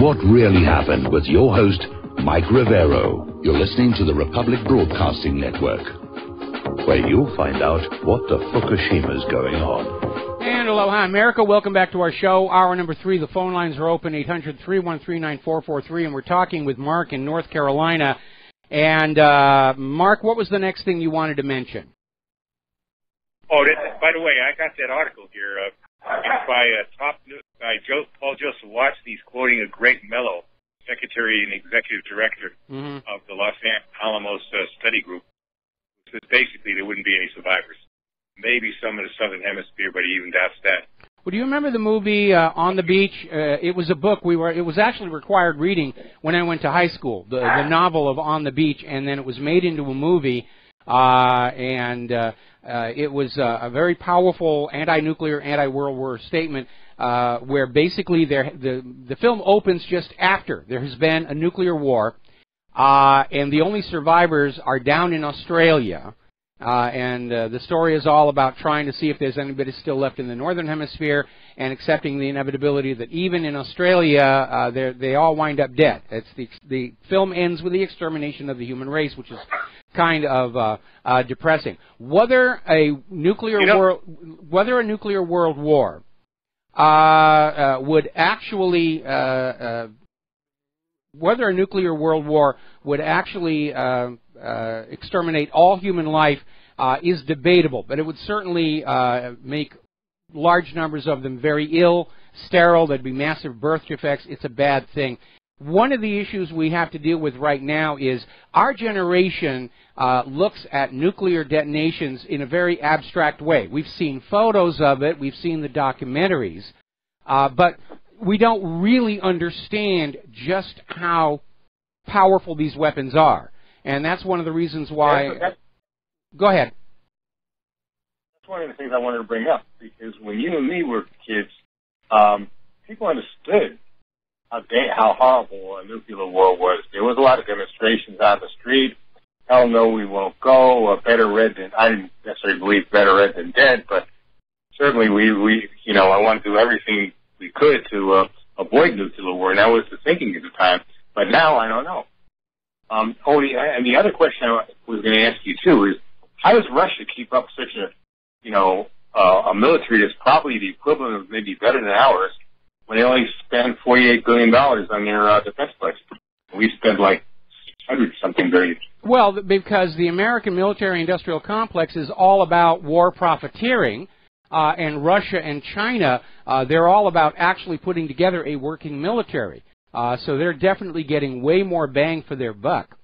what really happened with your host, Mike Rivero. You're listening to the Republic Broadcasting Network, where you'll find out what the Fukushima's going on. And aloha, America. Welcome back to our show. Hour number 3. The phone lines are open, 800-313-9443, and we're talking with Mark in North Carolina. And, Mark, what was the next thing you wanted to mention? Oh, by the way, I got that article here. It's by Paul Joseph Watts. He's quoting a Greg Mello, Secretary and Executive Director of the Los Alamos Study Group. Says basically there wouldn't be any survivors. Maybe some in the Southern Hemisphere, but he even doubts that. Well, do you remember the movie On the Beach? It was a book. It was actually required reading when I went to high school. The novel of On the Beach, and then it was made into a movie. It was a very powerful anti-nuclear, anti-World War statement where basically the film opens just after there has been a nuclear war, and the only survivors are down in Australia. The story is all about trying to see if there's anybody still left in the Northern Hemisphere and accepting the inevitability that even in Australia, they all wind up dead. The film ends with the extermination of the human race, which is kind of depressing. Whether a nuclear world war would actually exterminate all human life is debatable, but it would certainly make large numbers of them very ill, sterile. There'd be massive birth defects. It's a bad thing. One of the issues we have to deal with right now is our generation looks at nuclear detonations in a very abstract way. We've seen photos of it. We've seen the documentaries. But we don't really understand just how powerful these weapons are. And that's one of the reasons why... Go ahead. That's one of the things I wanted to bring up, because when you and me were kids, people understood how horrible a nuclear war was. There was a lot of demonstrations on the street. Hell no, we won't go. I didn't necessarily believe better red than dead, but certainly I wanted to do everything we could to avoid nuclear war, and that was the thinking at the time. But now I don't know. And the other question I was going to ask you too is, how does Russia keep up such a military that's probably the equivalent of maybe better than ours, when they only spend $48 billion on their defense budget? We spend like 600-something billion. Well, because the American military-industrial complex is all about war profiteering, and Russia and China, they're all about actually putting together a working military. So they're definitely getting way more bang for their buck.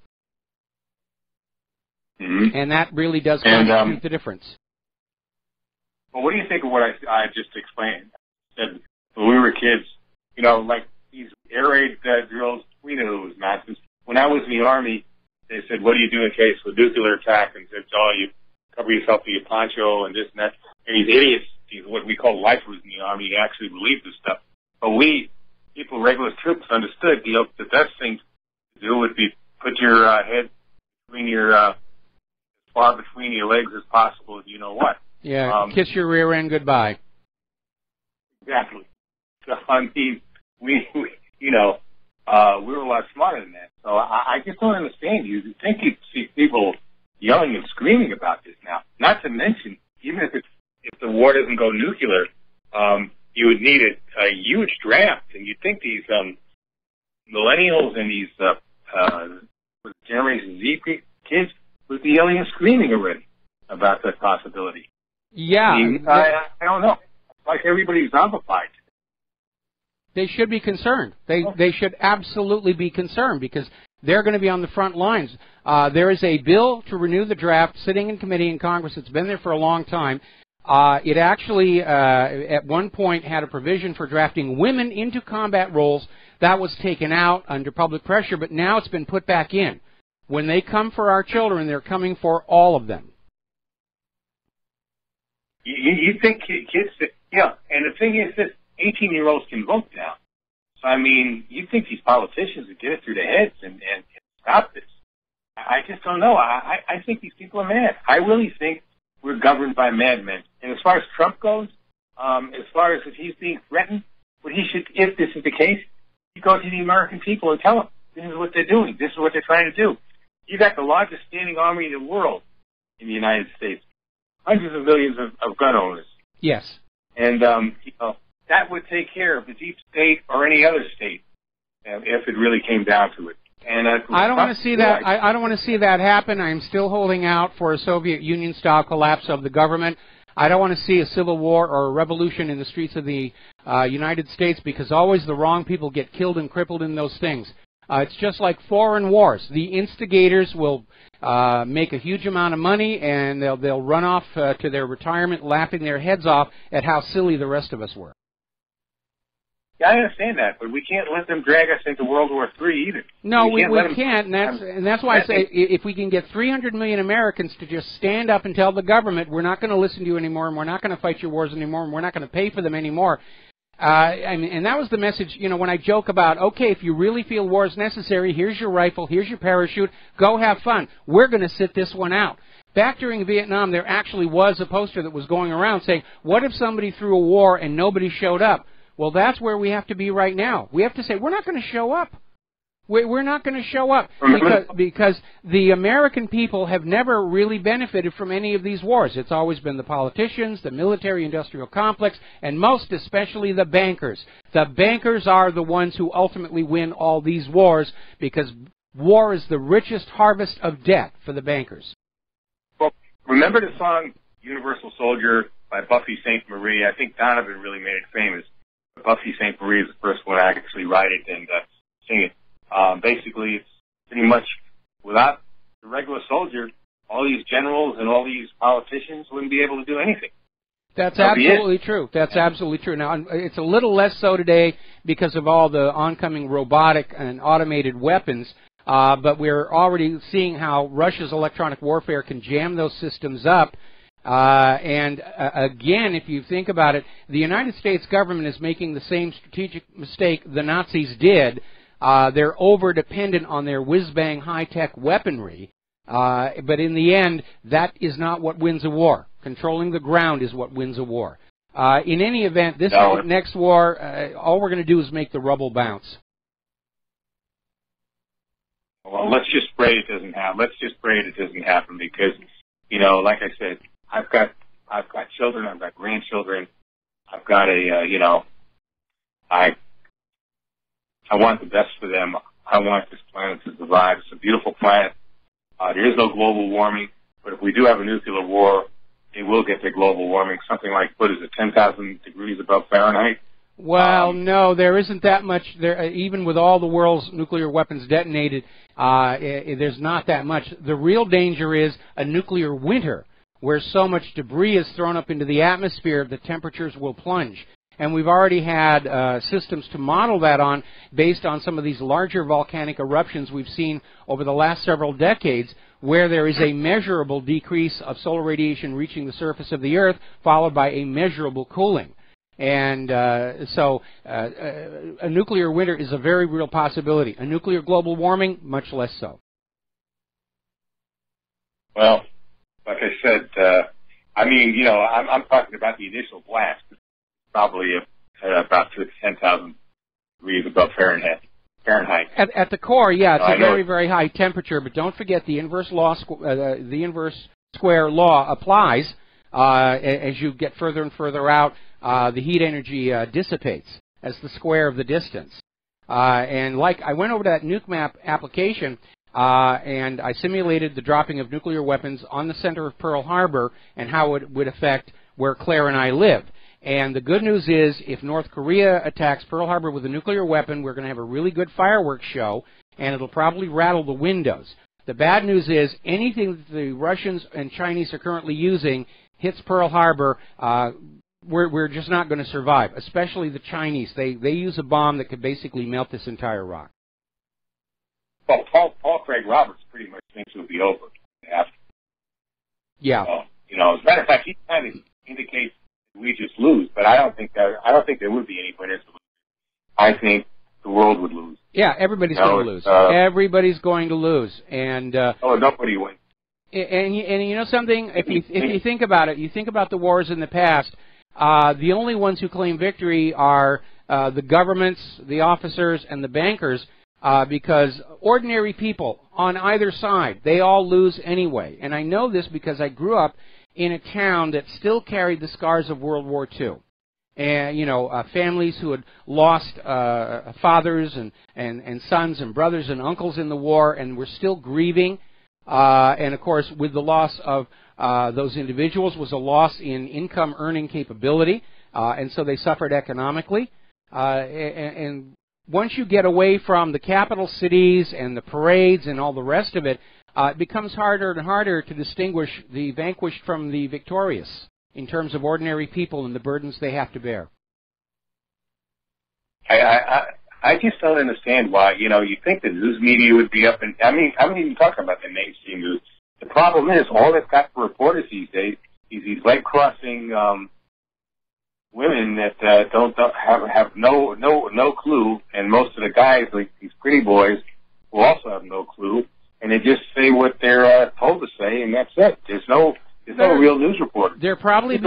Mm-hmm. And that really does constitute the difference. Well, what do you think of what I just explained? Said when we were kids, like these air raid drills, we knew it was nonsense. When I was in the Army, they said, what do you do in case of a nuclear attack? And said, you cover yourself with your poncho and this and that. And these idiots, what we call lifers in the Army, actually believed this stuff. But regular troops understood, the best thing to do would be put your head between as far between your legs as possible, you know what. Yeah, kiss your rear end goodbye. Exactly. So, I mean, we were a lot smarter than that. So I just don't understand. You'd think you'd see people yelling and screaming about this now. Not to mention, even if the war doesn't go nuclear, you would need a huge draft, and you'd think these millennials and these Generation Z kids would be yelling and screaming already about that possibility. Yeah. I don't know. It's like everybody's zombified. They should be concerned. They should absolutely be concerned, because they're going to be on the front lines. There is a bill to renew the draft sitting in committee in Congress. It's been there for a long time. It actually, at one point, had a provision for drafting women into combat roles. That was taken out under public pressure, but now it's been put back in. When they come for our children, they're coming for all of them. You think kids, and the thing is that 18-year-olds can vote now. So, I mean, you think these politicians would get it through their heads and stop this. I just don't know. I think these people are mad. I really think we're governed by madmen. And as far as Trump goes, as far as if he's being threatened, what he should, if this is the case, You go to the American people and tell them, this is what they're doing. This is what they're trying to do. You got the largest standing army in the world in the United States. Hundreds of millions of gun owners. Yes. And, that would take care of the deep state or any other state if it really came down to it. And I don't want to see that. I don't want to see that happen. I'm still holding out for a Soviet Union-style collapse of the government. I don't want to see a civil war or a revolution in the streets of the United States, because always the wrong people get killed and crippled in those things. It's just like foreign wars. The instigators will make a huge amount of money, and they'll run off to their retirement laughing their heads off at how silly the rest of us were. Yeah, I understand that, but we can't let them drag us into World War III either. No, we can't, and that's why I say if we can get 300 million Americans to just stand up and tell the government, we're not going to listen to you anymore, and we're not going to fight your wars anymore, and we're not going to pay for them anymore. And that was the message, when I joke about, okay, if you really feel war is necessary, here's your rifle, here's your parachute, go have fun. We're going to sit this one out. Back during Vietnam, there actually was a poster that was going around saying, what if somebody threw a war and nobody showed up? Well, that's where we have to be right now. We have to say, we're not going to show up. We're not going to show up because the American people have never really benefited from any of these wars. It's always been the politicians, the military-industrial complex, and most especially the bankers. The bankers are the ones who ultimately win all these wars, because war is the richest harvest of debt for the bankers. Well, remember the song Universal Soldier by Buffy St. Marie? I think Donovan really made it famous. Buffy St. Marie is the first one to actually write it and sing it. Basically, it's pretty much without the regular soldier, all these generals and all these politicians wouldn't be able to do anything. That's absolutely true. That's absolutely true. Now, it's a little less so today because of all the oncoming robotic and automated weapons, but we're already seeing how Russia's electronic warfare can jam those systems up. Again, if you think about it, the United States government is making the same strategic mistake the Nazis did. They're over-dependent on their whiz-bang high-tech weaponry, but in the end, that is not what wins a war. Controlling the ground is what wins a war. In any event, this next war, all we're going to do is make the rubble bounce. Well, let's just pray it doesn't happen. Let's just pray it doesn't happen because, like I said, I've got children, I've got grandchildren, I've got I want the best for them. I want this planet to survive. It's a beautiful planet. There is no global warming, but if we do have a nuclear war, it will get to global warming, something like, 10,000 degrees above Fahrenheit? Well, no, there isn't that much. There, even with all the world's nuclear weapons detonated, there's not that much. The real danger is a nuclear winter, where so much debris is thrown up into the atmosphere, the temperatures will plunge. And we've already had systems to model that on based on some of these larger volcanic eruptions we've seen over the last several decades, where there is a measurable decrease of solar radiation reaching the surface of the Earth, followed by a measurable cooling. And so a nuclear winter is a very real possibility. A nuclear global warming, much less so. Well, like I said, I'm talking about the initial blast. It's probably about 10,000 degrees above Fahrenheit. At the core, yeah, it's a very, very high temperature. But don't forget the inverse square law applies as you get further and further out. The heat energy dissipates as the square of the distance. And like I went over to that nuke map application. And I simulated the dropping of nuclear weapons on the center of Pearl Harbor and how it would affect where Claire and I live. And the good news is, if North Korea attacks Pearl Harbor with a nuclear weapon, we're going to have a really good fireworks show, and it'll probably rattle the windows. The bad news is, anything that the Russians and Chinese are currently using hits Pearl Harbor, we're just not going to survive, especially the Chinese. They use a bomb that could basically melt this entire rock. Well, Paul Craig Roberts pretty much thinks it will be over after. Yeah. As a matter of fact, he kind of indicates we just lose, but I don't think there would be any winners. I think the world would lose. Yeah, everybody's going to lose. Everybody's going to lose, and nobody wins. And you know something? If you think about it, you think about the wars in the past. The only ones who claim victory are the governments, the officers, and the bankers, because ordinary people on either side, they all lose anyway. And I know this because I grew up in a town that still carried the scars of World War II. And, you know, families who had lost fathers and sons and brothers and uncles in the war and were still grieving. And, of course, with the loss of those individuals was a loss in income earning capability, and so they suffered economically. And once you get away from the capital cities and the parades and all the rest of it, it becomes harder and harder to distinguish the vanquished from the victorious in terms of ordinary people and the burdens they have to bear. I just don't understand why, you know, you think the news media would be up and, I mean, I'm even talking about the mainstream news. The problem is, all they've got for reporters these days is these leg-crossing women that don't have no clue, and most of the guys, like these pretty boys, who also have no clue, and they just say what they're told to say, and that's it. There's no real news reporter. They're probably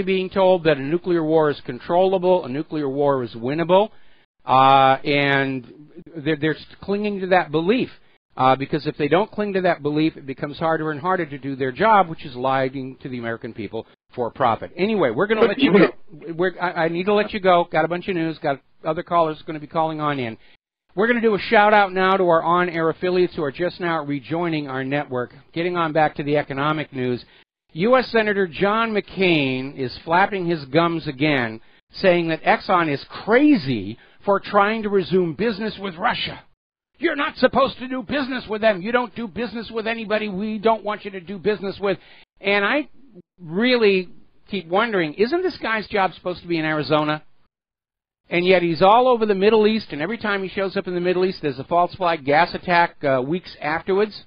being told that a nuclear war is controllable, a nuclear war is winnable, and they're clinging to that belief. Because if they don't cling to that belief, it becomes harder and harder to do their job, which is lying to the American people for profit. Anyway, we're going to let you go. I need to let you go. Got a bunch of news. Got other callers going to be calling on in. We're going to do a shout-out now to our on-air affiliates who are just now rejoining our network. Getting on back to the economic news. U.S. Senator John McCain is flapping his gums again, saying that Exxon is crazy for trying to resume business with Russia. You're not supposed to do business with them. You don't do business with anybody we don't want you to do business with. And I really keep wondering, isn't this guy's job supposed to be in Arizona? And yet he's all over the Middle East, and every time he shows up in the Middle East, there's a false flag gas attack weeks afterwards.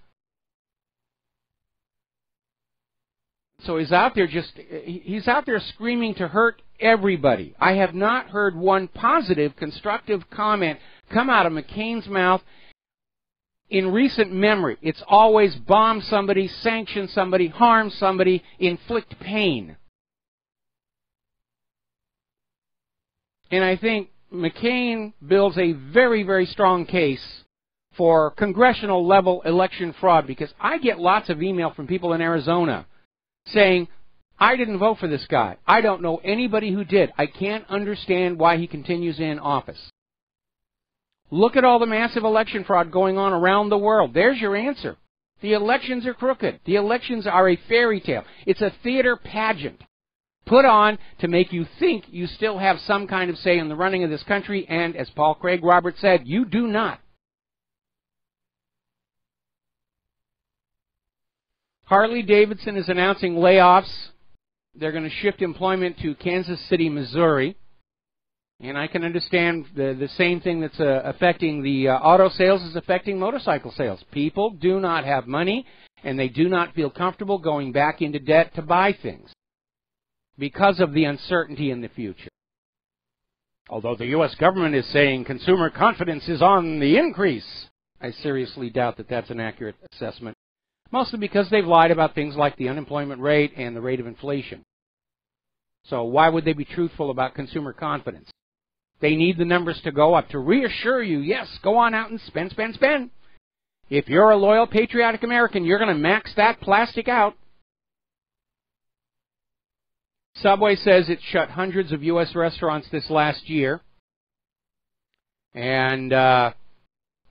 So he's out there screaming to hurt everybody. I have not heard one positive, constructive comment come out of McCain's mouth in recent memory. It's always bomb somebody, sanction somebody, harm somebody, inflict pain. And I think McCain builds a very, very strong case for congressional level election fraud, because I get lots of email from people in Arizona saying, I didn't vote for this guy. I don't know anybody who did. I can't understand why he continues in office. Look at all the massive election fraud going on around the world. There's your answer. The elections are crooked. The elections are a fairy tale. It's a theater pageant put on to make you think you still have some kind of say in the running of this country, and as Paul Craig Roberts said, you do not. Harley-Davidson is announcing layoffs. They're going to shift employment to Kansas City, Missouri. And I can understand the same thing that's affecting the auto sales is affecting motorcycle sales. People do not have money, and they do not feel comfortable going back into debt to buy things because of the uncertainty in the future. Although the U.S. government is saying consumer confidence is on the increase, I seriously doubt that that's an accurate assessment, mostly because they've lied about things like the unemployment rate and the rate of inflation. So why would they be truthful about consumer confidence? They need the numbers to go up to reassure you, yes, go on out and spend, spend, spend. If you're a loyal, patriotic American, you're going to max that plastic out. Subway says it shut hundreds of U.S. restaurants this last year. And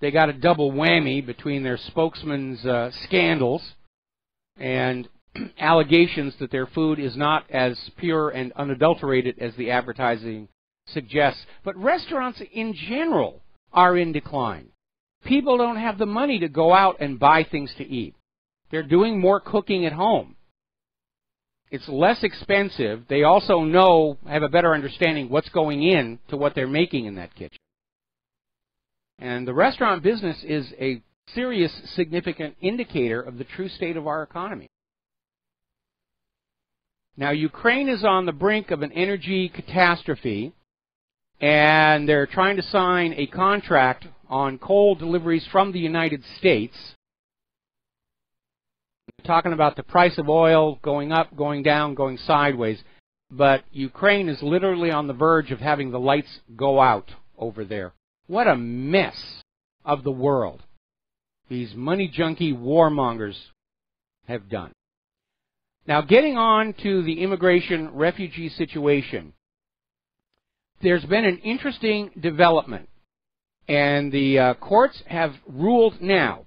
they got a double whammy between their spokesman's scandals and allegations that their food is not as pure and unadulterated as the advertising suggests. But restaurants in general are in decline. People don't have the money to go out and buy things to eat. They're doing more cooking at home. It's less expensive. They also have a better understanding what's going in to what they're making in that kitchen. And the restaurant business is a serious, significant indicator of the true state of our economy. Now, Ukraine is on the brink of an energy catastrophe, and they're trying to sign a contract on coal deliveries from the United States. They're talking about the price of oil going up, going down, going sideways. but Ukraine is literally on the verge of having the lights go out over there. What a mess of the world these money junkie warmongers have done. Now, getting on to the immigration refugee situation, there's been an interesting development, and the courts have ruled now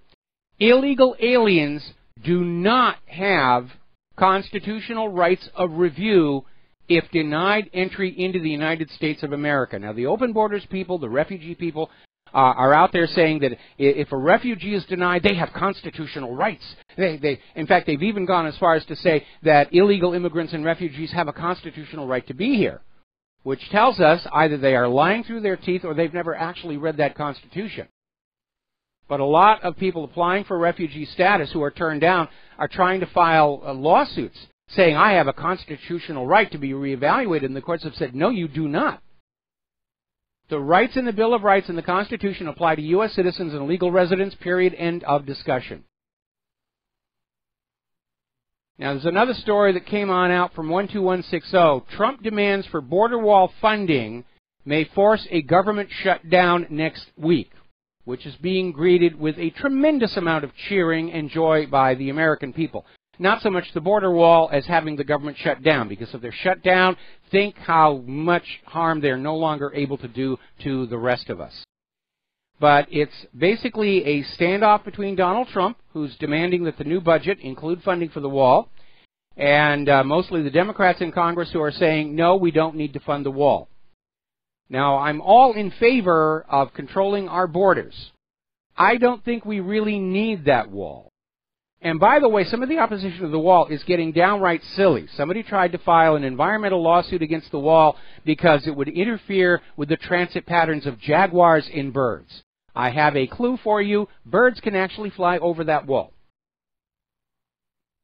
illegal aliens do not have constitutional rights of review if denied entry into the United States of America. Now, the open borders people, the refugee people, are out there saying that if a refugee is denied, they have constitutional rights. In fact, they've even gone as far as to say that illegal immigrants and refugees have a constitutional right to be here, which tells us either they are lying through their teeth or they've never actually read that Constitution. But a lot of people applying for refugee status who are turned down are trying to file lawsuits saying, I have a constitutional right to be reevaluated, and the courts have said, no, you do not. The rights in the Bill of Rights and the Constitution apply to U.S. citizens and legal residents, period, end of discussion. Now, there's another story that came on out from 12160. Trump demands for border wall funding may force a government shutdown next week, which is being greeted with a tremendous amount of cheering and joy by the American people. Not so much the border wall as having the government shut down, because if they're shut down, think how much harm they're no longer able to do to the rest of us. But it's basically a standoff between Donald Trump, who's demanding that the new budget include funding for the wall, and mostly the Democrats in Congress who are saying, no, we don't need to fund the wall. Now, I'm all in favor of controlling our borders. I don't think we really need that wall. And by the way, some of the opposition to the wall is getting downright silly. Somebody tried to file an environmental lawsuit against the wall because it would interfere with the transit patterns of jaguars and birds. I have a clue for you. Birds can actually fly over that wall.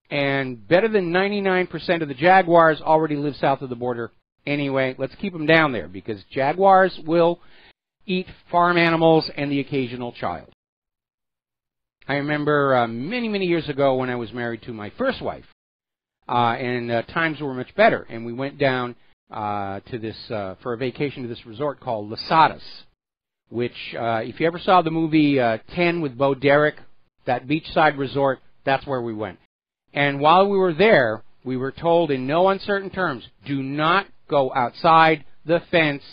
And better than 99% of the jaguars already live south of the border. Anyway, let's keep them down there, because jaguars will eat farm animals and the occasional child. I remember many, many years ago when I was married to my first wife, and times were much better, and we went down to this for a vacation to this resort called Lasadas, which, if you ever saw the movie 10 with Bo Derek, that beachside resort, that's where we went. And while we were there, we were told in no uncertain terms, do not go outside the fence.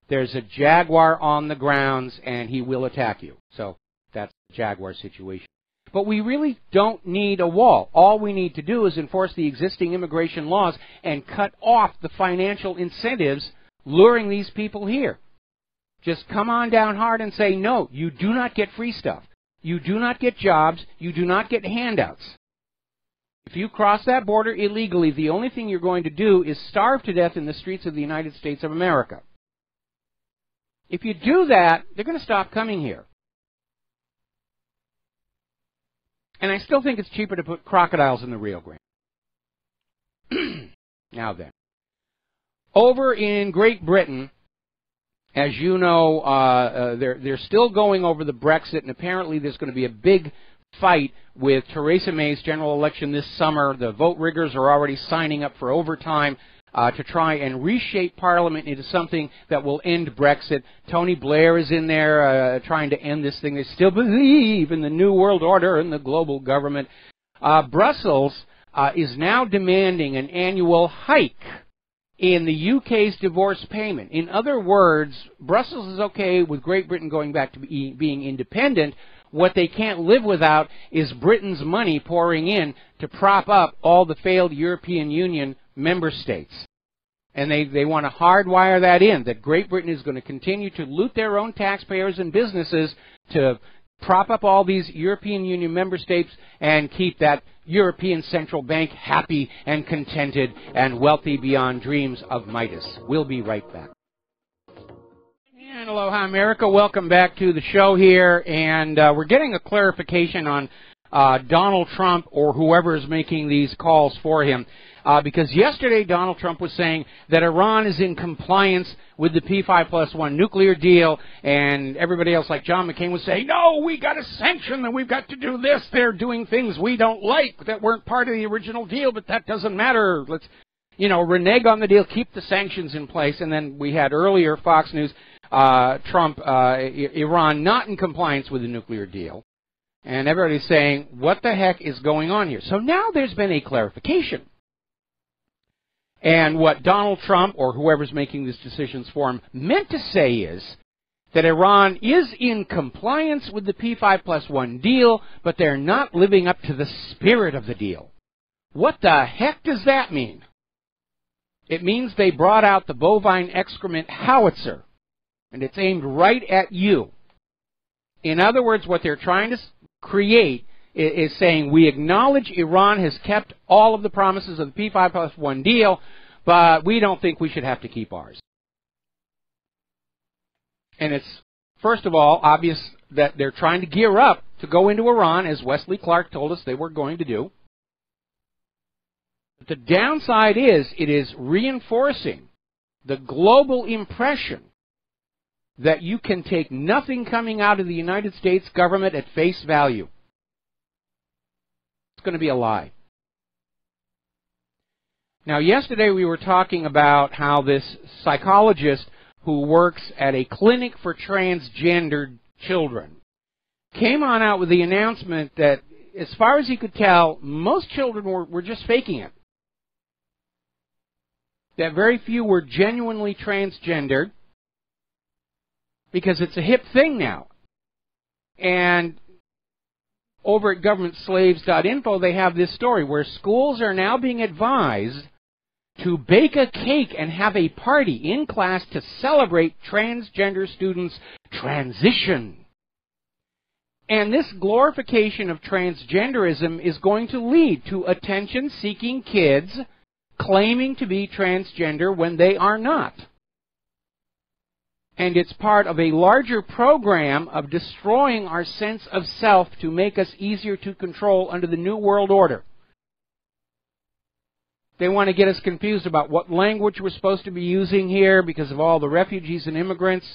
There's a jaguar on the grounds, and he will attack you. So that's the jaguar situation. But we really don't need a wall. All we need to do is enforce the existing immigration laws and cut off the financial incentives luring these people here. Just come on down hard and say, no, you do not get free stuff. You do not get jobs. You do not get handouts. If you cross that border illegally, the only thing you're going to do is starve to death in the streets of the United States of America. If you do that, they're going to stop coming here. And I still think it's cheaper to put crocodiles in the Rio Grande. Now then. Over in Great Britain, as you know, they're still going over the Brexit, and apparently there's going to be a big fight with Theresa May's general election this summer. The vote riggers are already signing up for overtime to try and reshape Parliament into something that will end Brexit. Tony Blair is in there trying to end this thing. They still believe in the New World Order and the global government. Brussels is now demanding an annual hike in the UK's divorce payment. In other words, Brussels is okay with Great Britain going back to being independent. What they can't live without is Britain's money pouring in to prop up all the failed European Union member states. And they want to hardwire that in, that Great Britain is going to continue to loot their own taxpayers and businesses to prop up all these European Union member states and keep that European Central Bank happy and contented and wealthy beyond dreams of Midas. We'll be right back. And aloha, America. Welcome back to the show here. And we're getting a clarification on Donald Trump or whoever is making these calls for him. Because yesterday Donald Trump was saying that Iran is in compliance with the P5+1 nuclear deal, and everybody else like John McCain was saying, no, we got to sanction them, we've got to do this, they're doing things we don't like that weren't part of the original deal, but that doesn't matter. renege on the deal, keep the sanctions in place, and then we had earlier Fox News, Trump, Iran not in compliance with the nuclear deal. And everybody's saying, what the heck is going on here? So now there's been a clarification. And what Donald Trump, or whoever's making these decisions for him, meant to say is that Iran is in compliance with the P5+1 deal, but they're not living up to the spirit of the deal. What the heck does that mean? It means they brought out the bovine excrement howitzer, and it's aimed right at you. In other words, what they're trying to create is saying, we acknowledge Iran has kept all of the promises of the P5+1 deal, but we don't think we should have to keep ours. And it's, first of all, obvious that they're trying to gear up to go into Iran, as Wesley Clark told us they were going to do. But the downside is, it is reinforcing the global impression that you can take nothing coming out of the United States government at face value. It's going to be a lie. Now, yesterday we were talking about how this psychologist who works at a clinic for transgendered children came on out with the announcement that, as far as he could tell, most children were just faking it. That very few were genuinely transgendered, because it's a hip thing now. And over at governmentslaves.info, they have this story where schools are now being advised to bake a cake and have a party in class to celebrate transgender students' transition. And this glorification of transgenderism is going to lead to attention-seeking kids claiming to be transgender when they are not. And it's part of a larger program of destroying our sense of self to make us easier to control under the New World Order. They want to get us confused about what language we're supposed to be using here because of all the refugees and immigrants.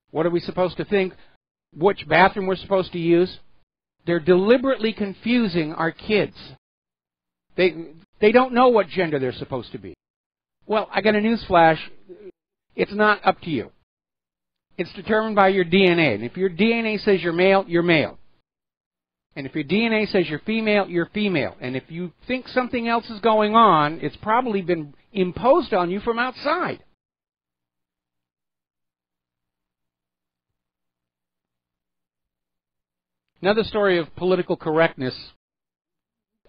What are we supposed to think? Which bathroom we're supposed to use? They're deliberately confusing our kids. They don't know what gender they're supposed to be. Well, I got a news flash. It's not up to you. It's determined by your DNA. And if your DNA says you're male, you're male. And if your DNA says you're female, you're female. And if you think something else is going on, it's probably been imposed on you from outside. Another story of political correctness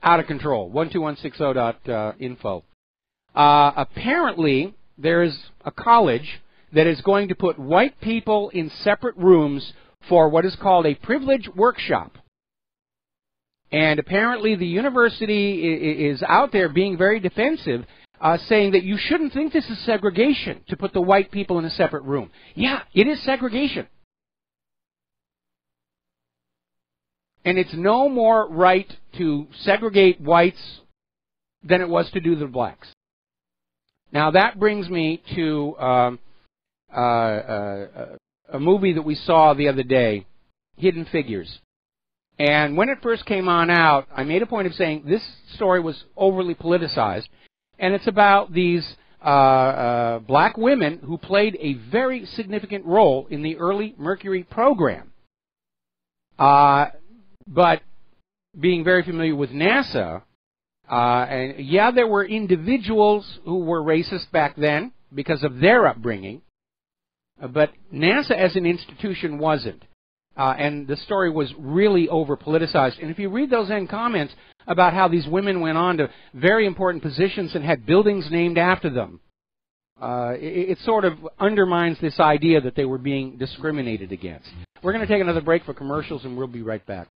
out of control. 12160.info. Apparently, there is a college that is going to put white people in separate rooms for what is called a privilege workshop. And apparently the university is out there being very defensive, saying that you shouldn't think this is segregation to put the white people in a separate room. Yeah, it is segregation. And it's no more right to segregate whites than it was to do the blacks. Now that brings me to a movie that we saw the other day, Hidden Figures. And when it first came on out, I made a point of saying this story was overly politicized. And it's about these black women who played a very significant role in the early Mercury program. But being very familiar with NASA, and yeah, there were individuals who were racist back then because of their upbringing, but NASA as an institution wasn't. And the story was really over-politicized. And if you read those end comments about how these women went on to very important positions and had buildings named after them, it sort of undermines this idea that they were being discriminated against. We're going to take another break for commercials, and we'll be right back.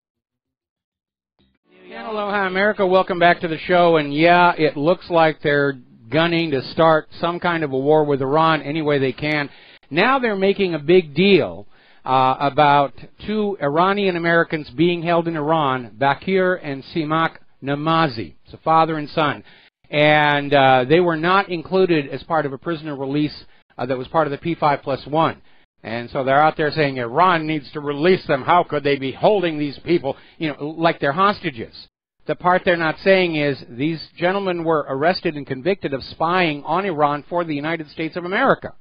And aloha, America. Welcome back to the show. And yeah, it looks like they're gunning to start some kind of a war with Iran any way they can. Now they're making a big deal about two Iranian Americans being held in Iran, Bakir and Simak Namazi. It's a father and son. And they were not included as part of a prisoner release that was part of the P5+1. And so they're out there saying Iran needs to release them. How could they be holding these people, like they're hostages? The part they're not saying is these gentlemen were arrested and convicted of spying on Iran for the United States of America.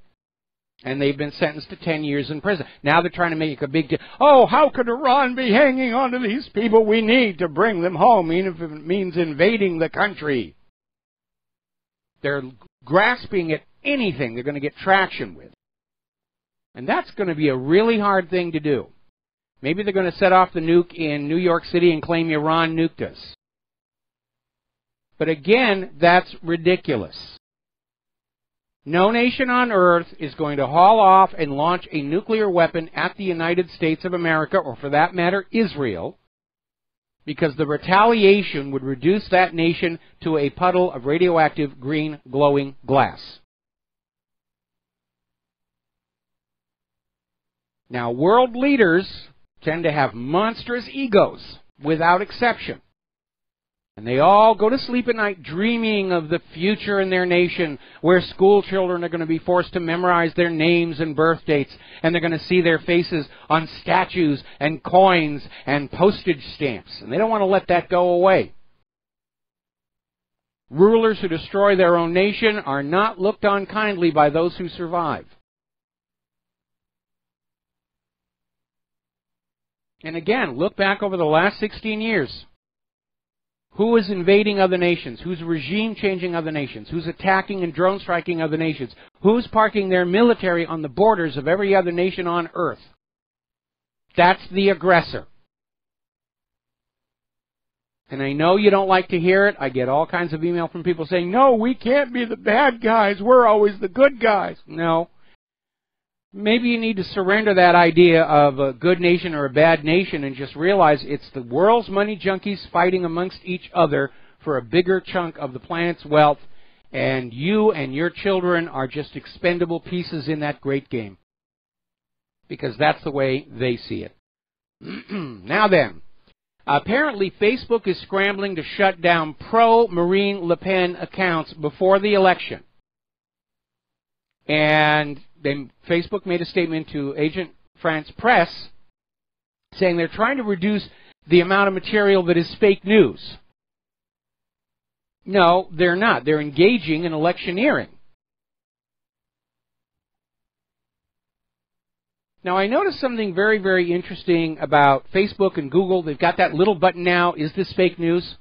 And they've been sentenced to 10 years in prison. Now they're trying to make a big deal. Oh, how could Iran be hanging on to these people? We need to bring them home, even if it means invading the country. They're grasping at anything they're going to get traction with. And that's going to be a really hard thing to do. Maybe they're going to set off the nuke in New York City and claim Iran nuked us. But again, that's ridiculous. No nation on earth is going to haul off and launch a nuclear weapon at the United States of America, or for that matter, Israel, because the retaliation would reduce that nation to a puddle of radioactive green glowing glass. Now, world leaders tend to have monstrous egos, without exception. And they all go to sleep at night dreaming of the future in their nation, where school children are going to be forced to memorize their names and birth dates, and they're going to see their faces on statues and coins and postage stamps. And they don't want to let that go away. Rulers who destroy their own nation are not looked on kindly by those who survive. And again, look back over the last 16 years. Who is invading other nations? Who's regime changing other nations? Who's attacking and drone striking other nations? Who's parking their military on the borders of every other nation on earth? That's the aggressor. And I know you don't like to hear it. I get all kinds of email from people saying, no, we can't be the bad guys. We're always the good guys. No. Maybe you need to surrender that idea of a good nation or a bad nation and just realize it's the world's money junkies fighting amongst each other for a bigger chunk of the planet's wealth, and you and your children are just expendable pieces in that great game. Because that's the way they see it. Now then, apparently Facebook is scrambling to shut down pro-Marine Le Pen accounts before the election. And then Facebook made a statement to Agent France Press saying they're trying to reduce the amount of material that is fake news. No, they're not. They're engaging in electioneering. Now, I noticed something very, very interesting about Facebook and Google. They've got that little button now, is this fake news?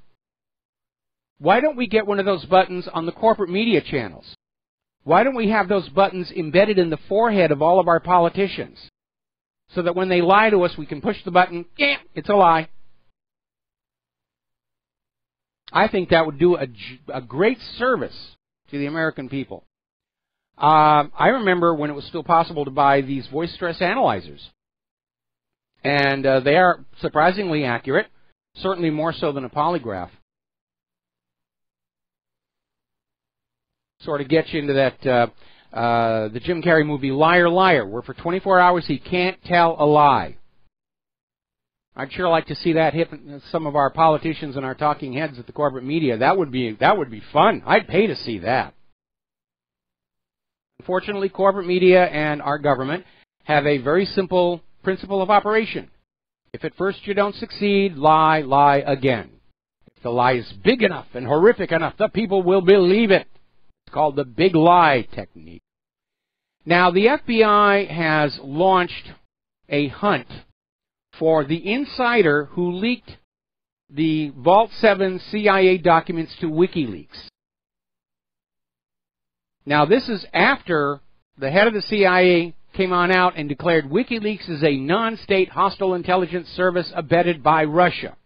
Why don't we get one of those buttons on the corporate media channels? Why don't we have those buttons embedded in the forehead of all of our politicians? So that when they lie to us, we can push the button, yeah, it's a lie. I think that would do a great service to the American people. I remember when it was still possible to buy these voice stress analyzers. And they are surprisingly accurate, certainly more so than a polygraph. Sort of gets you into that, the Jim Carrey movie, Liar, Liar, where for 24 hours he can't tell a lie. I'd sure like to see that hit some of our politicians and our talking heads at the corporate media. That would be fun. I'd pay to see that. Unfortunately, corporate media and our government have a very simple principle of operation. If at first you don't succeed, lie, lie again. If the lie is big enough and horrific enough, the people will believe it. It's called the big lie technique. Now, the FBI has launched a hunt for the insider who leaked the Vault 7 CIA documents to WikiLeaks. Now, this is after the head of the CIA came on out and declared WikiLeaks is a non-state hostile intelligence service abetted by Russia,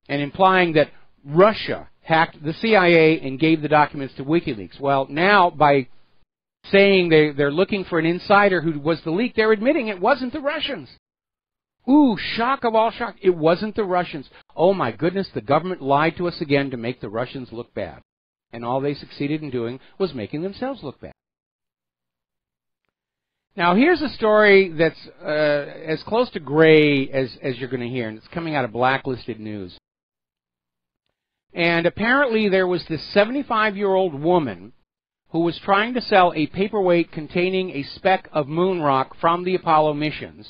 and implying that Russia hacked the CIA and gave the documents to WikiLeaks. Well, now, by saying they're looking for an insider who was the leak, they're admitting it wasn't the Russians. Ooh, shock of all shock. It wasn't the Russians. Oh, my goodness, the government lied to us again to make the Russians look bad. And all they succeeded in doing was making themselves look bad. Now, here's a story that's as close to gray as you're going to hear, and it's coming out of Blacklisted News. And apparently there was this 75-year-old woman who was trying to sell a paperweight containing a speck of moon rock from the Apollo missions.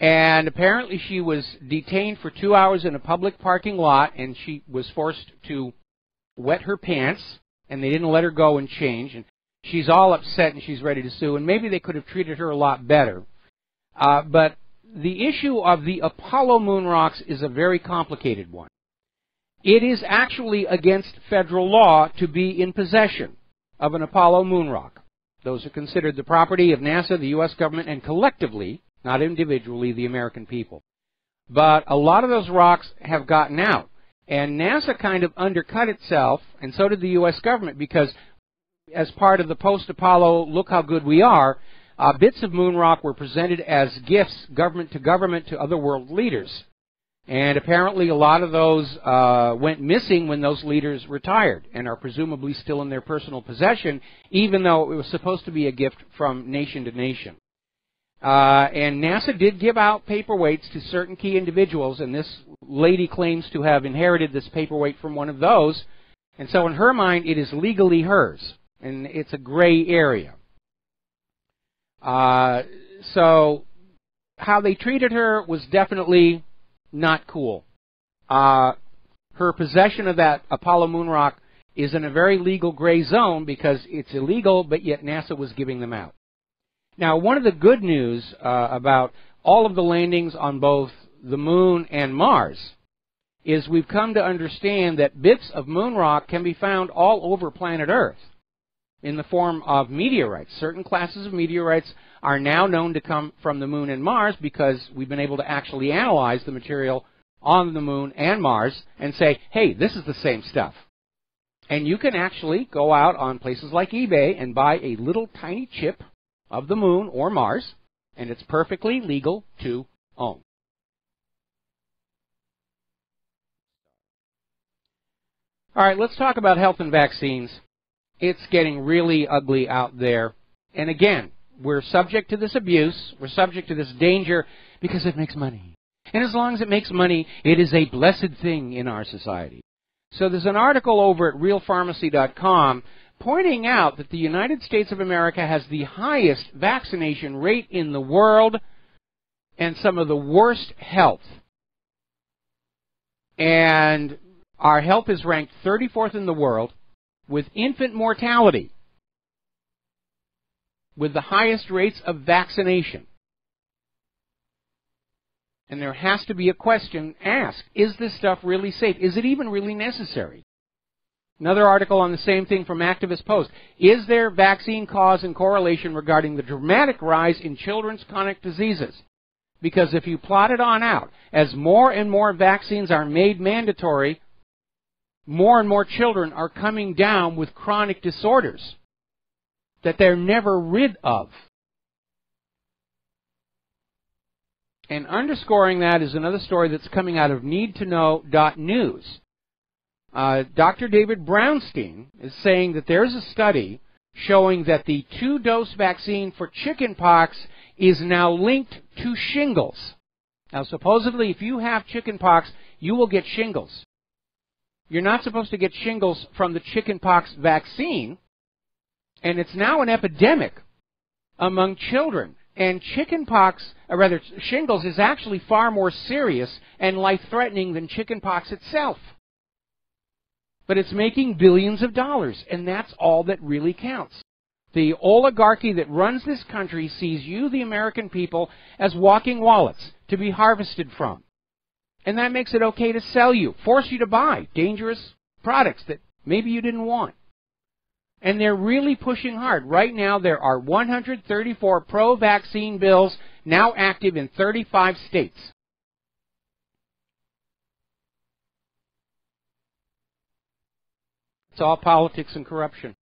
And apparently she was detained for 2 hours in a public parking lot, and she was forced to wet her pants, and they didn't let her go and change. And she's all upset, and she's ready to sue. And maybe they could have treated her a lot better. But the issue of the Apollo moon rocks is a very complicated one. It is actually against federal law to be in possession of an Apollo moon rock. Those are considered the property of NASA, the U.S. government, and collectively, not individually, the American people. But a lot of those rocks have gotten out. And NASA kind of undercut itself, and so did the U.S. government, because as part of the post-Apollo, look how good we are, bits of moon rock were presented as gifts, government to other world leaders. And apparently a lot of those went missing when those leaders retired and are presumably still in their personal possession, even though it was supposed to be a gift from nation to nation. And NASA did give out paperweights to certain key individuals, and this lady claims to have inherited this paperweight from one of those. And so in her mind, it is legally hers, and it's a gray area. So how they treated her was definitely not cool. Her possession of that Apollo moon rock is in a very legal gray zone because it's illegal, but yet NASA was giving them out. Now, one of the good news about all of the landings on both the moon and Mars is we've come to understand that bits of moon rock can be found all over planet Earth in the form of meteorites. Certain classes of meteorites are now known to come from the moon and Mars because we've been able to actually analyze the material on the moon and Mars and say, hey, this is the same stuff. And you can actually go out on places like eBay and buy a little tiny chip of the moon or Mars, and it's perfectly legal to own. All right, let's talk about health and vaccines. It's getting really ugly out there. And again, we're subject to this abuse, we're subject to this danger because it makes money. And as long as it makes money, it is a blessed thing in our society. So there's an article over at realpharmacy.com pointing out that the United States of America has the highest vaccination rate in the world and some of the worst health. And our health is ranked 34th in the world with infant mortality, with the highest rates of vaccination. And there has to be a question asked, is this stuff really safe? Is it even really necessary? Another article on the same thing from Activist Post. Is there vaccine cause and correlation regarding the dramatic rise in children's chronic diseases? Because if you plot it on out, as more and more vaccines are made mandatory, more and more children are coming down with chronic disorders that they're never rid of. And underscoring that is another story that's coming out of needtoknow.news. Dr. David Brownstein is saying that there's a study showing that the 2-dose vaccine for chickenpox is now linked to shingles. Now, supposedly, if you have chickenpox, you will get shingles. You're not supposed to get shingles from the chickenpox vaccine, and it's now an epidemic among children. And shingles is actually far more serious and life-threatening than chickenpox itself. But it's making billions of dollars, and that's all that really counts. The oligarchy that runs this country sees you, the American people, as walking wallets to be harvested from. And that makes it okay to sell you, force you to buy dangerous products that maybe you didn't want. And they're really pushing hard. Right now, there are 134 pro-vaccine bills now active in 35 states. It's all politics and corruption.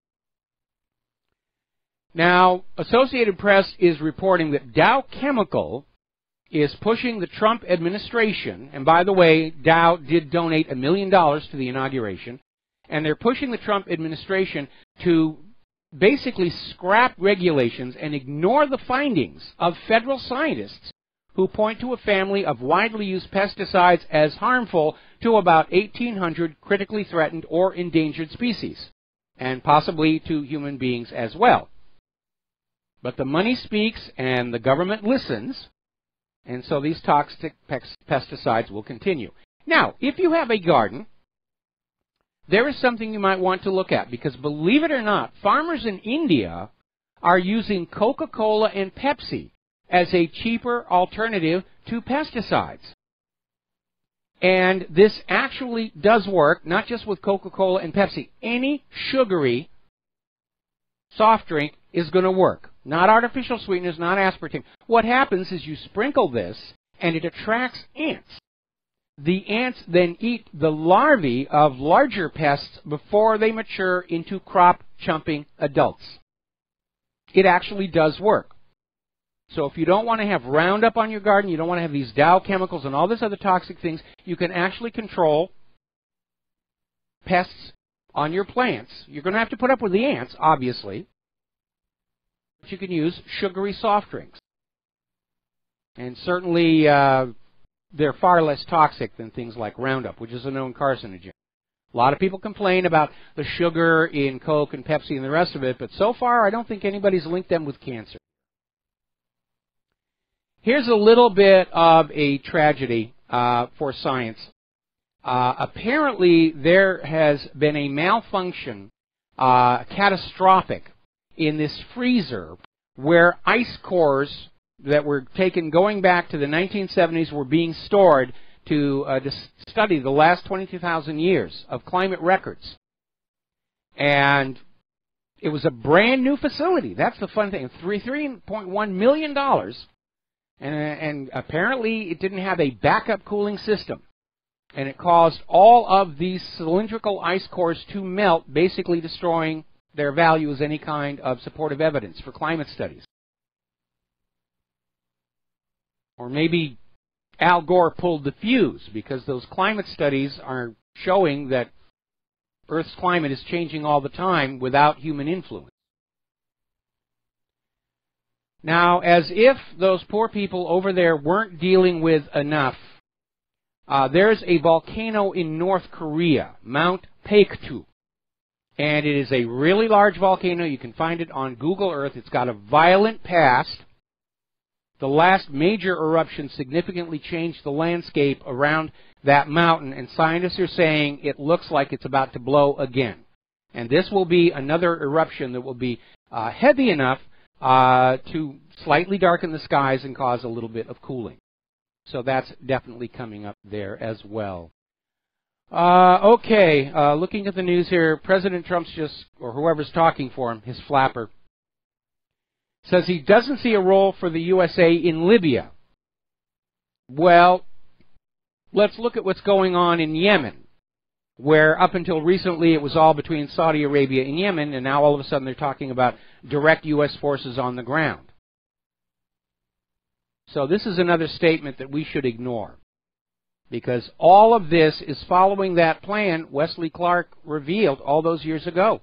Now, Associated Press is reporting that Dow Chemical is pushing the Trump administration, and by the way, Dow did donate $1 million to the inauguration, and they're pushing the Trump administration to basically scrap regulations and ignore the findings of federal scientists who point to a family of widely used pesticides as harmful to about 1,800 critically threatened or endangered species, and possibly to human beings as well. But the money speaks and the government listens, And so these toxic pesticides will continue. Now, if you have a garden, there is something you might want to look at, because believe it or not, farmers in India are using Coca-Cola and Pepsi as a cheaper alternative to pesticides. And this actually does work, not just with Coca-Cola and Pepsi. Any sugary soft drink is going to work. Not artificial sweeteners, not aspartame. What happens is you sprinkle this, and it attracts ants. The ants then eat the larvae of larger pests before they mature into crop-chumping adults. It actually does work. So if you don't want to have Roundup on your garden, you don't want to have these Dow chemicals and all this other toxic things, you can actually control pests on your plants. You're going to have to put up with the ants, obviously. But you can use sugary soft drinks. And certainly they're far less toxic than things like Roundup, which is a known carcinogen. A lot of people complain about the sugar in Coke and Pepsi and the rest of it, but so far I don't think anybody's linked them with cancer. Here's a little bit of a tragedy for science. Apparently there has been a malfunction, catastrophic, in this freezer where ice cores that were taken going back to the 1970s were being stored to study the last 22,000 years of climate records. And it was a brand new facility. That's the fun thing. $3.1 million. And apparently it didn't have a backup cooling system. And it caused all of these cylindrical ice cores to melt, basically destroying their value as any kind of supportive evidence for climate studies. Or maybe Al Gore pulled the fuse, because those climate studies are showing that Earth's climate is changing all the time without human influence. Now, as if those poor people over there weren't dealing with enough, there's a volcano in North Korea, Mount Paektu. And it is a really large volcano. You can find it on Google Earth. It's got a violent past. The last major eruption significantly changed the landscape around that mountain, and scientists are saying it looks like it's about to blow again. And this will be another eruption that will be heavy enough to slightly darken the skies and cause a little bit of cooling. So that's definitely coming up there as well. Okay, looking at the news here, President Trump's or whoever's talking for him, his flapper, says he doesn't see a role for the USA in Libya. Well, let's look at what's going on in Yemen, where up until recently it was all between Saudi Arabia and Yemen, and now all of a sudden they're talking about direct U.S. forces on the ground. So this is another statement that we should ignore, because all of this is following that plan Wesley Clark revealed all those years ago.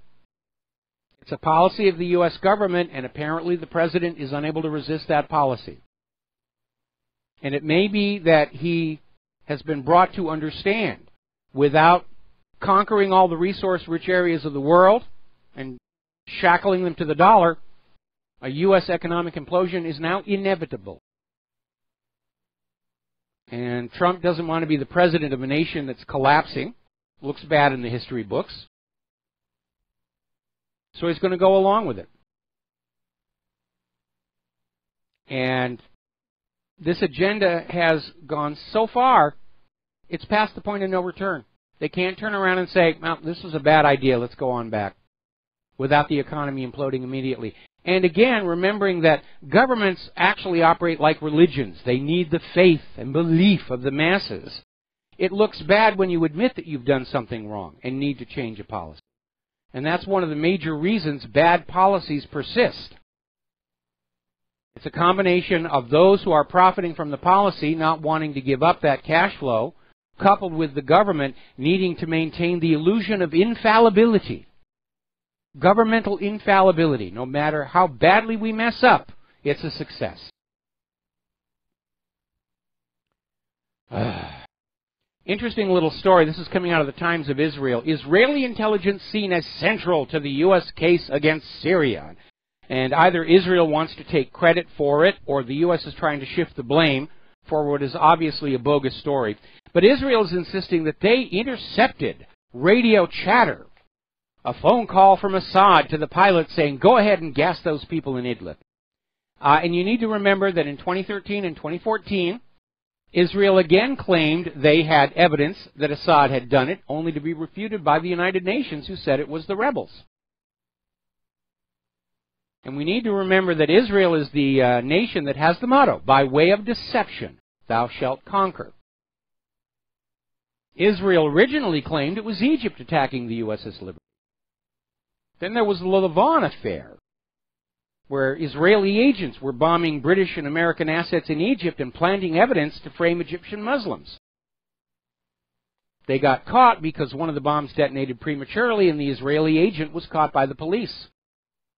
It's a policy of the U.S. government, and apparently the president is unable to resist that policy. And it may be that he has been brought to understand, without conquering all the resource-rich areas of the world and shackling them to the dollar, a U.S. economic implosion is now inevitable. And Trump doesn't want to be the president of a nation that's collapsing. Looks bad in the history books. So he's going to go along with it. And this agenda has gone so far, it's past the point of no return. They can't turn around and say, well, this was a bad idea, let's go on back, without the economy imploding immediately. And again, remembering that governments actually operate like religions. They need the faith and belief of the masses. It looks bad when you admit that you've done something wrong and need to change a policy. And that's one of the major reasons bad policies persist. It's a combination of those who are profiting from the policy not wanting to give up that cash flow, coupled with the government needing to maintain the illusion of infallibility. Governmental infallibility. No matter how badly we mess up, it's a success. Interesting little story. This is coming out of the Times of Israel. Israeli intelligence seen as central to the U.S. case against Syria. And either Israel wants to take credit for it, or the U.S. is trying to shift the blame for what is obviously a bogus story. But Israel is insisting that they intercepted radio chatter, a phone call from Assad to the pilot saying, go ahead and gas those people in Idlib. And you need to remember that in 2013 and 2014, Israel again claimed they had evidence that Assad had done it, only to be refuted by the United Nations, who said it was the rebels. And we need to remember that Israel is the nation that has the motto, by way of deception, thou shalt conquer. Israel originally claimed it was Egypt attacking the USS Liberty. Then there was the Lavon affair, where Israeli agents were bombing British and American assets in Egypt and planting evidence to frame Egyptian Muslims. They got caught because one of the bombs detonated prematurely and the Israeli agent was caught by the police.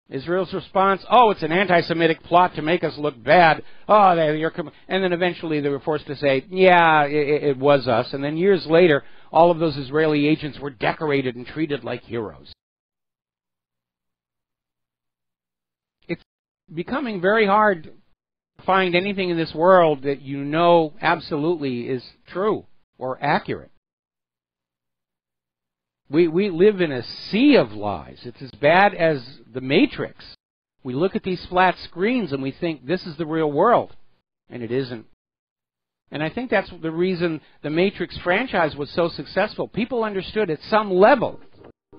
Israel's response, oh, it's an anti-Semitic plot to make us look bad. Oh, and then eventually they were forced to say, yeah, it was us. And then years later, all of those Israeli agents were decorated and treated like heroes. It's becoming very hard to find anything in this world that you know absolutely is true or accurate. We live in a sea of lies. It's as bad as the Matrix. We look at these flat screens and we think this is the real world, and it isn't. And I think that's the reason the Matrix franchise was so successful. People understood at some level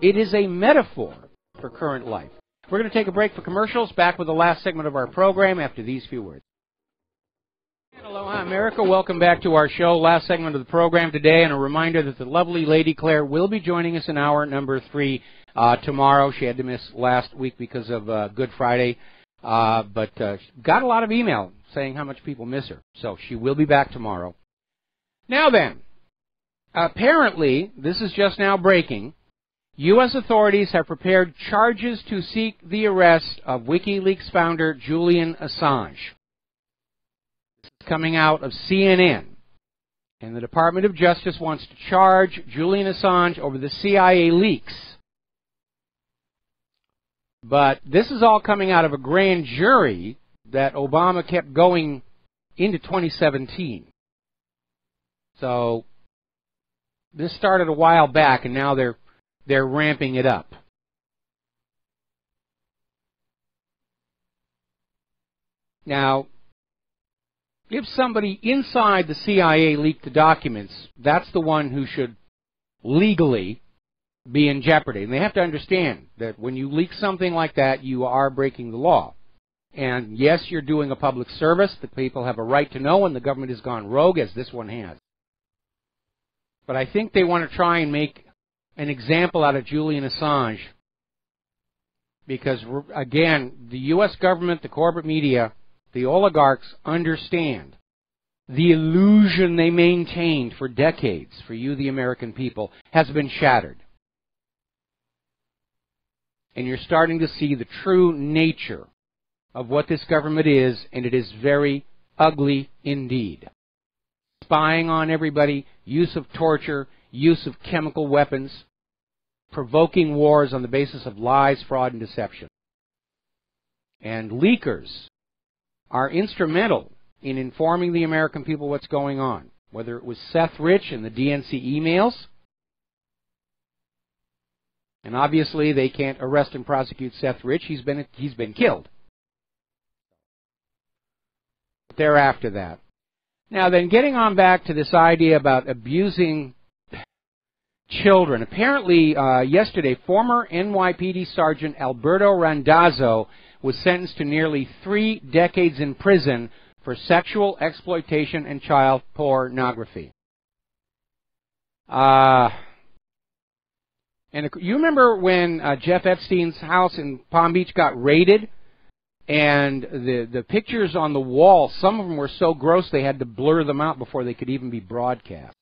it is a metaphor for current life. We're going to take a break for commercials. Back with the last segment of our program after these few words. Aloha, America. Welcome back to our show. Last segment of the program today, and a reminder that the lovely Lady Claire will be joining us in hour number 3 tomorrow. She had to miss last week because of Good Friday, but got a lot of email saying how much people miss her. So she will be back tomorrow. Now then, apparently, this is just now breaking, U.S. authorities have prepared charges to seek the arrest of WikiLeaks founder Julian Assange. Coming out of CNN. And the Department of Justice wants to charge Julian Assange over the CIA leaks. But this is all coming out of a grand jury that Obama kept going into 2017. So this started a while back, and now they're ramping it up. Now, if somebody inside the CIA leaked the documents, that's the one who should legally be in jeopardy. And they have to understand that when you leak something like that, you are breaking the law. And yes, you're doing a public service that people have a right to know when the government has gone rogue, as this one has. But I think they want to try and make an example out of Julian Assange because, again, the U.S. government, the corporate media, the oligarchs understand the illusion they maintained for decades, for you, the American people, has been shattered. And you're starting to see the true nature of what this government is, and it is very ugly indeed. Spying on everybody, use of torture, use of chemical weapons, provoking wars on the basis of lies, fraud, and deception. And leakers are instrumental in informing the American people what's going on, whether it was Seth Rich and the DNC emails. And obviously they can't arrest and prosecute Seth Rich. He's been killed. But they're after that. Now then, getting on back to this idea about abusing children. Apparently, yesterday, former NYPD Sergeant Alberto Randazzo was sentenced to nearly 3 decades in prison for sexual exploitation and child pornography. And you remember when Jeff Epstein's house in Palm Beach got raided, and the pictures on the wall, some of them were so gross they had to blur them out before they could even be broadcast.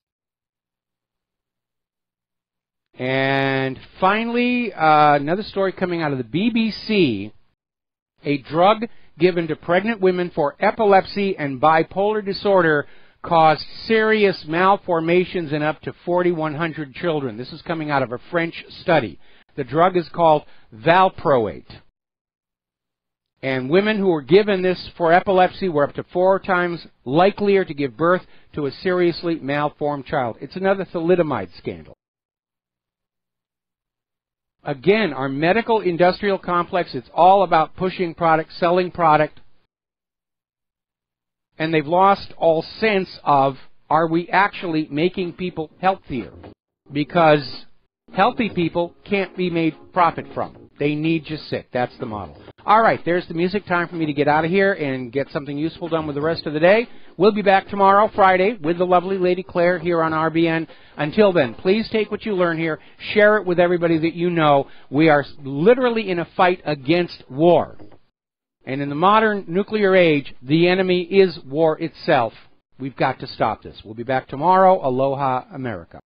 And finally, another story coming out of the BBC. A drug given to pregnant women for epilepsy and bipolar disorder caused serious malformations in up to 4,100 children. This is coming out of a French study. The drug is called valproate. And women who were given this for epilepsy were up to 4 times likelier to give birth to a seriously malformed child. It's another thalidomide scandal. Again, our medical industrial complex, it's all about pushing product, selling product, and they've lost all sense of, are we actually making people healthier? Because healthy people can't be made profit from. They need you sick. That's the model. All right, there's the music. Time for me to get out of here and get something useful done with the rest of the day. We'll be back tomorrow, Friday, with the lovely Lady Claire here on RBN. Until then, please take what you learn here, share it with everybody that you know. We are literally in a fight against war. And in the modern nuclear age, the enemy is war itself. We've got to stop this. We'll be back tomorrow. Aloha, America.